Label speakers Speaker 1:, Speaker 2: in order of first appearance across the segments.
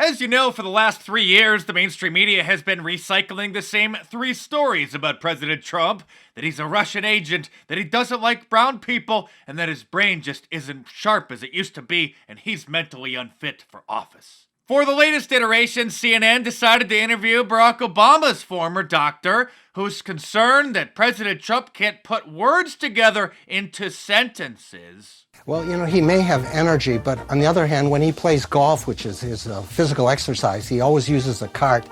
Speaker 1: As you know, for the last 3 years, the mainstream media has been recycling the same 3 stories about President Trump: that he's a Russian agent, that he doesn't like brown people, and that his brain just isn't sharp as it used to be, and he's mentally unfit for office. For the latest iteration, CNN decided to interview Barack Obama's former doctor, who's concerned that President Trump can't put words together into sentences.
Speaker 2: Well, he may have energy, but on the other hand, when he plays golf, which is his physical exercise, he always uses a cart.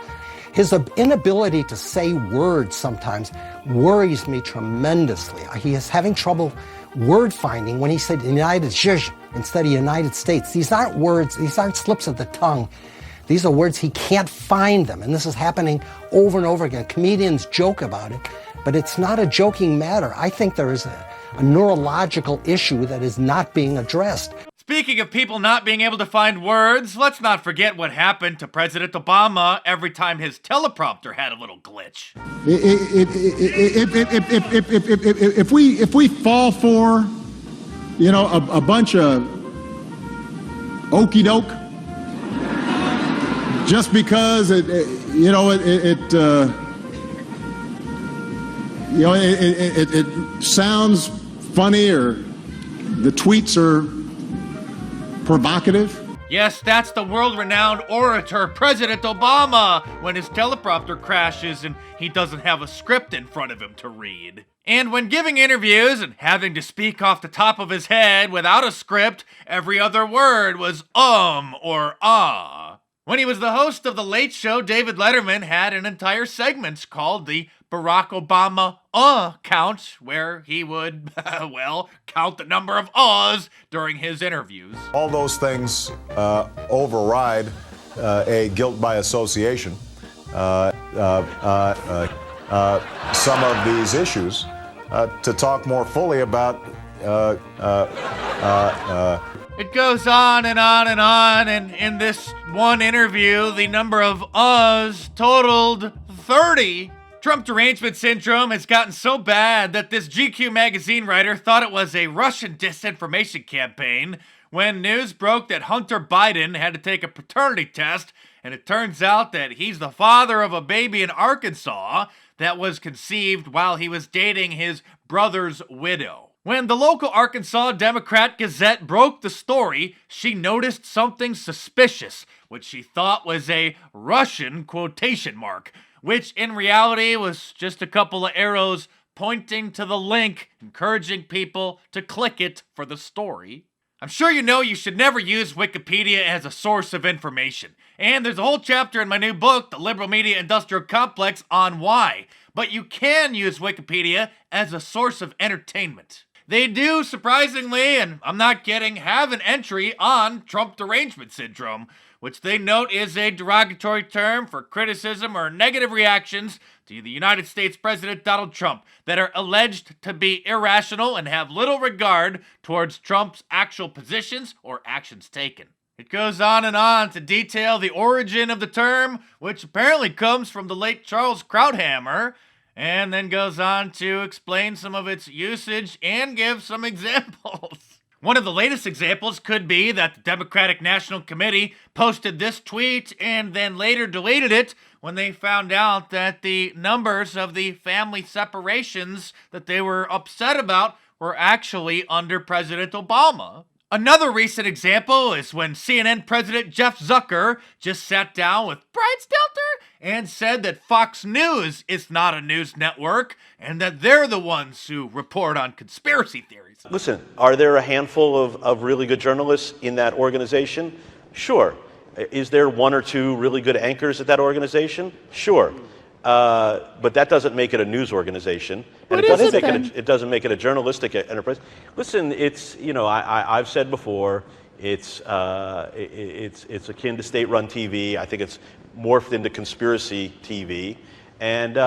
Speaker 2: His inability to say words sometimes worries me tremendously. He is having trouble word finding when he said United States instead of United States. These aren't words, these aren't slips of the tongue. These are words, he can't find them, and this is happening over and over again. Comedians joke about it, but it's not a joking matter. I think there is a neurological issue that is not being addressed.
Speaker 1: Speaking of people not being able to find words, let's not forget what happened to President Obama every time his teleprompter had a little glitch.
Speaker 3: If we fall for, a bunch of okey doke, just because it sounds funny or the tweets are provocative.
Speaker 1: Yes, that's the world-renowned orator President Obama when his teleprompter crashes and he doesn't have a script in front of him to read. And when giving interviews and having to speak off the top of his head without a script, every other word was or ah. When he was the host of The Late Show, David Letterman had an entire segment called the Barack Obama count, where he would, count the number of uhs during his interviews.
Speaker 4: All those things override a guilt by association. Some of these issues to talk more fully about.
Speaker 1: It goes on and on and on, and in this one interview, the number of uhs totaled 30. Trump derangement syndrome has gotten so bad that this GQ magazine writer thought it was a Russian disinformation campaign when news broke that Hunter Biden had to take a paternity test, and it turns out that he's the father of a baby in Arkansas that was conceived while he was dating his brother's widow. When the local Arkansas Democrat Gazette broke the story, she noticed something suspicious, which she thought was a Russian quotation mark, which in reality was just a couple of arrows pointing to the link, encouraging people to click it for the story. I'm sure you know you should never use Wikipedia as a source of information, and there's a whole chapter in my new book, The Liberal Media Industrial Complex, on why, but you can use Wikipedia as a source of entertainment. They do, surprisingly, and I'm not kidding, have an entry on Trump derangement syndrome, which they note is a derogatory term for criticism or negative reactions to the United States President Donald Trump that are alleged to be irrational and have little regard towards Trump's actual positions or actions taken. It goes on to detail the origin of the term, which apparently comes from the late Charles Krauthammer, and then goes on to explain some of its usage and give some examples. One of the latest examples could be that the Democratic National Committee posted this tweet and then later deleted it when they found out that the numbers of the family separations that they were upset about were actually under President Obama. Another recent example is when CNN President Jeff Zucker just sat down with Brian Stelter and said that Fox News is not a news network and that they're the ones who report on conspiracy theories.
Speaker 5: Listen, are there a handful of really good journalists in that organization? Sure. Is there one or two really good anchors at that organization? Sure. But that doesn't make it a news organization, and it doesn't make it a journalistic enterprise. Listen, it's I've said before, it's akin to state-run TV. I think it's morphed into conspiracy TV, and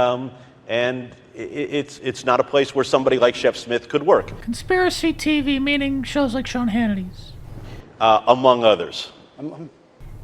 Speaker 5: it's not a place where somebody like Chef Smith could work.
Speaker 6: Conspiracy TV meaning shows like Sean Hannity's,
Speaker 5: among others.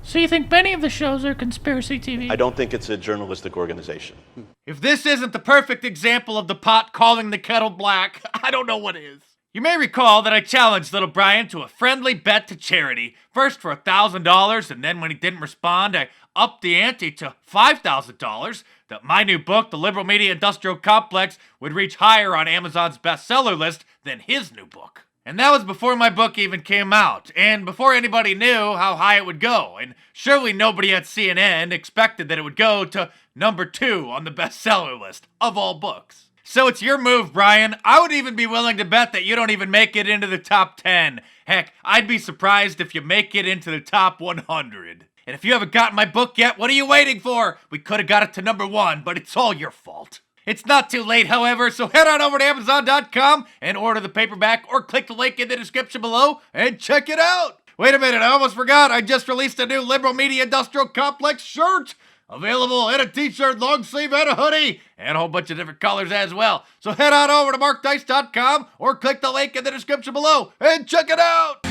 Speaker 6: So you think many of the shows are conspiracy TV?
Speaker 5: I don't think it's a journalistic organization.
Speaker 1: If this isn't the perfect example of the pot calling the kettle black, I don't know what is. You may recall that I challenged little Brian to a friendly bet to charity, first for $1,000, and then when he didn't respond, I upped the ante to $5,000, that my new book, The Liberal Media Industrial Complex, would reach higher on Amazon's bestseller list than his new book. And that was before my book even came out, and before anybody knew how high it would go, and surely nobody at CNN expected that it would go to number 2 on the bestseller list of all books. So it's your move, Brian. I would even be willing to bet that you don't even make it into the top 10. Heck, I'd be surprised if you make it into the top 100. And if you haven't gotten my book yet, what are you waiting for? We could have got it to number 1, but it's all your fault. It's not too late, however, so head on over to Amazon.com and order the paperback or click the link in the description below and check it out. Wait a minute, I almost forgot. I just released a new Liberal Media Industrial Complex shirt. Available in a t-shirt, long sleeve, and a hoodie, and a whole bunch of different colors as well. So head on over to markdice.com or click the link in the description below and check it out.